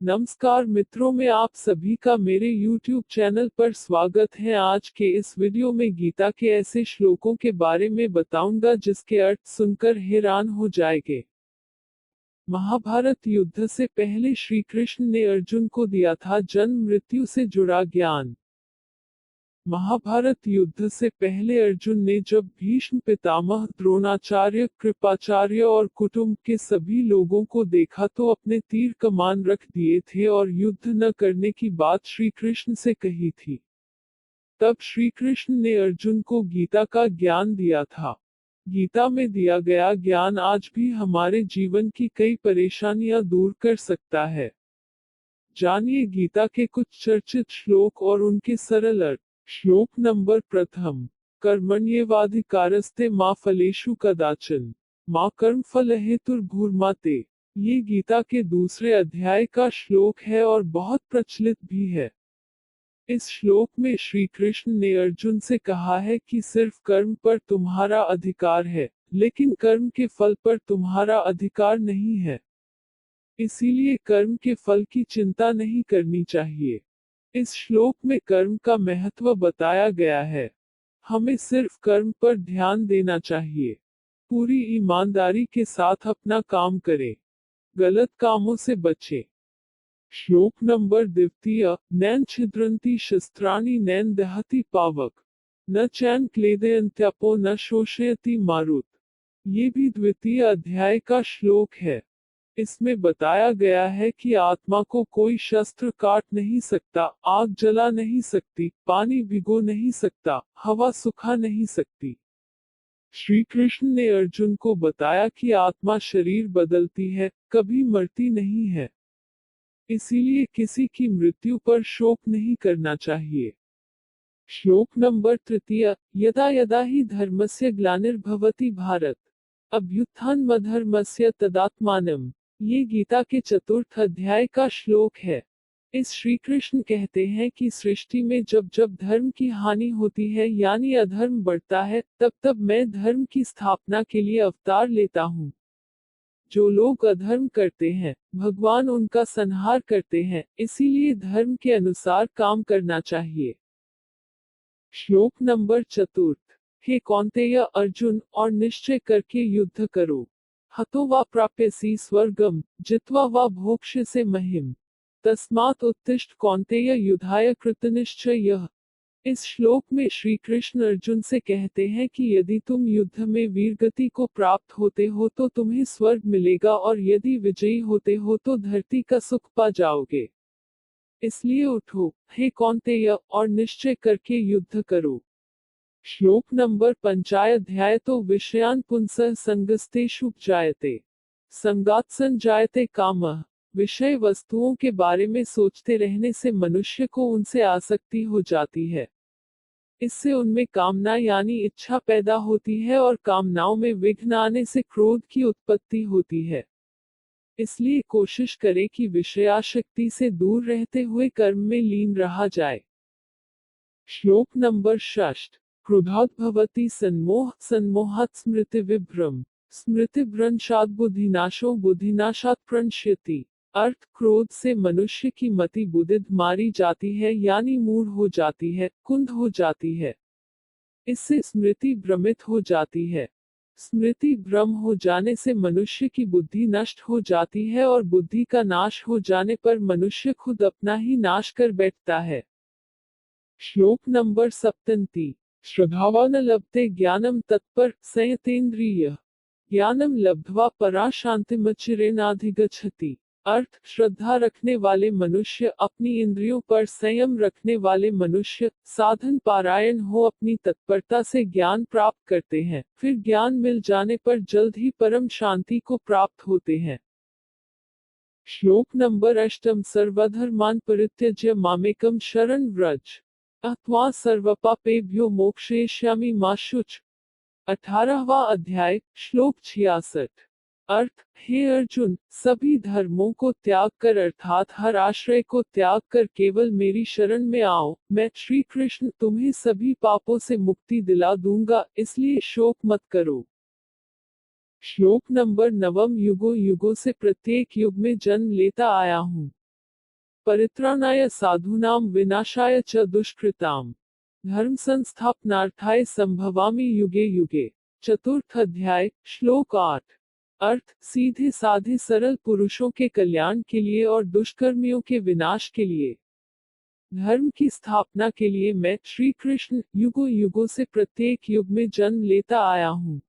नमस्कार मित्रों, में आप सभी का मेरे YouTube चैनल पर स्वागत है। आज के इस वीडियो में गीता के ऐसे श्लोकों के बारे में बताऊंगा जिसके अर्थ सुनकर हैरान हो जाएंगे। महाभारत युद्ध से पहले श्री कृष्ण ने अर्जुन को दिया था जन्म मृत्यु से जुड़ा ज्ञान। महाभारत युद्ध से पहले अर्जुन ने जब भीष्म पितामह, द्रोणाचार्य, कृपाचार्य और कुटुंब के सभी लोगों को देखा तो अपने तीर कमान रख दिए थे और युद्ध न करने की बात श्री कृष्ण से कही थी। तब श्री कृष्ण ने अर्जुन को गीता का ज्ञान दिया था। गीता में दिया गया ज्ञान आज भी हमारे जीवन की कई परेशानियां दूर कर सकता है। जानिए गीता के कुछ चर्चित श्लोक और उनके सरल अर्थ। श्लोक नंबर प्रथम। कर्मण्येवाधिकारस्ते मा फलेषु कदाचन मा कर्म फल हेतुर्भूर्माते। ये गीता के दूसरे अध्याय का श्लोक है और बहुत प्रचलित भी है। इस श्लोक में श्री कृष्ण ने अर्जुन से कहा है कि सिर्फ कर्म पर तुम्हारा अधिकार है, लेकिन कर्म के फल पर तुम्हारा अधिकार नहीं है। इसीलिए कर्म के फल की चिंता नहीं करनी चाहिए। इस श्लोक में कर्म का महत्व बताया गया है। हमें सिर्फ कर्म पर ध्यान देना चाहिए। पूरी ईमानदारी के साथ अपना काम करें। गलत कामों से बचें। श्लोक नंबर द्वितीय। नैन छिद्रंती शस्त्राणि नैन दहति पावक न चैन क्लेदयन्त्यपो न शोषयति मारुत। ये भी द्वितीय अध्याय का श्लोक है। इसमें बताया गया है कि आत्मा को कोई शस्त्र काट नहीं सकता, आग जला नहीं सकती, पानी भिगो नहीं सकता, हवा सुखा नहीं सकती। श्री कृष्ण ने अर्जुन को बताया कि आत्मा शरीर बदलती है, कभी मरती नहीं है। इसीलिए किसी की मृत्यु पर शोक नहीं करना चाहिए। श्लोक नंबर तृतीय। यदा यदा हि धर्मस्य ग्लानिर्भवति भारत अभ्युत्थानमधर्मस्य तदात्मानम्। ये गीता के चतुर्थ अध्याय का श्लोक है। इस श्री कृष्ण कहते हैं कि सृष्टि में जब जब धर्म की हानि होती है यानी अधर्म बढ़ता है, तब तब मैं धर्म की स्थापना के लिए अवतार लेता हूँ। जो लोग अधर्म करते हैं, भगवान उनका संहार करते हैं, इसीलिए धर्म के अनुसार काम करना चाहिए। श्लोक नंबर चतुर्थ। हे कौन्तेय अर्जुन, और निश्चय करके युद्ध करो। हतो वा प्राप्यसि स्वर्गम जित्वा वा भोक्ष्यसे महिम। तस्मात् उत्तिष्ठ कौन्तेय युद्धाय कृतनिश्चयः। इस श्लोक में श्री कृष्ण अर्जुन से कहते हैं कि यदि तुम युद्ध में वीरगति को प्राप्त होते हो तो तुम्हें स्वर्ग मिलेगा और यदि विजयी होते हो तो धरती का सुख पा जाओगे। इसलिए उठो, हे कौन्तेय, और निश्चय करके युद्ध करो। श्लोक नंबर पंचाध्याय। तो विषयान पुंसः संगस्तेषु जायते संगात् संजायते कामः। विषय वस्तुओं के बारे में सोचते रहने से मनुष्य को उनसे आसक्ति हो जाती है। इससे उनमें कामना यानी इच्छा पैदा होती है और कामनाओं में विघ्न आने से क्रोध की उत्पत्ति होती है। इसलिए कोशिश करें कि विषयाशक्ति से दूर रहते हुए कर्म में लीन रहा जाए। श्लोक नंबर षष्ठ। क्रोधात् भवति सन्मोह सन्मोहात् स्मृति विभ्रम स्मृतिभ्रंशात् बुद्धिनाशो बुद्धिनाशात् प्रणश्यति। अर्थ, क्रोध से मनुष्य की मति बुद्धिद मारी जाती है यानी मूढ़ हो जाती है, कुंद हो जाती है। इससे स्मृति भ्रमित हो जाती है। स्मृति भ्रम हो जाने से मनुष्य की बुद्धि नष्ट हो जाती है और बुद्धि का नाश हो जाने पर मनुष्य खुद अपना ही नाश कर बैठता है। श्लोक नंबर सप्तति। श्रद्धावान लभते ज्ञानम तत्पर संयतेन्द्रिय ज्ञानम लब्ध्वा परा शांतिमचिरेणाधिगच्छति। अर्थ, श्रद्धा रखने वाले मनुष्य, अपनी इंद्रियों पर संयम रखने वाले मनुष्य, साधन पारायण हो अपनी तत्परता से ज्ञान प्राप्त करते हैं, फिर ज्ञान मिल जाने पर जल्द ही परम शांति को प्राप्त होते हैं। श्लोक नंबर अष्टम। सर्वधर्मान परित्यज्य मामेकम शरण व्रज अथवा सर्वपापेभ्यो मोक्षयिष्यामि मा शुच। 18वां अध्याय। श्लोक 66। अर्थ, हे अर्जुन, सभी धर्मों को त्याग कर अर्थात हर आश्रय को त्याग कर केवल मेरी शरण में आओ। मैं श्री कृष्ण तुम्हें सभी पापों से मुक्ति दिला दूंगा, इसलिए शोक मत करो। श्लोक नंबर नवम। युगों युगों से प्रत्येक युग में जन्म लेता आया हूँ। परित्राणाय साधूनां विनाशाय च दुष्कृताम्। धर्म संस्थापनार्थाय संभवामि युगे युगे। चतुर्थ अध्याय, श्लोक 8। अर्थ, सीधे साधे सरल पुरुषों के कल्याण के लिए और दुष्कर्मियों के विनाश के लिए। धर्म की स्थापना के लिए मैं, श्री कृष्ण, युगों युगों से प्रत्येक युग में जन्म लेता आया हूँ।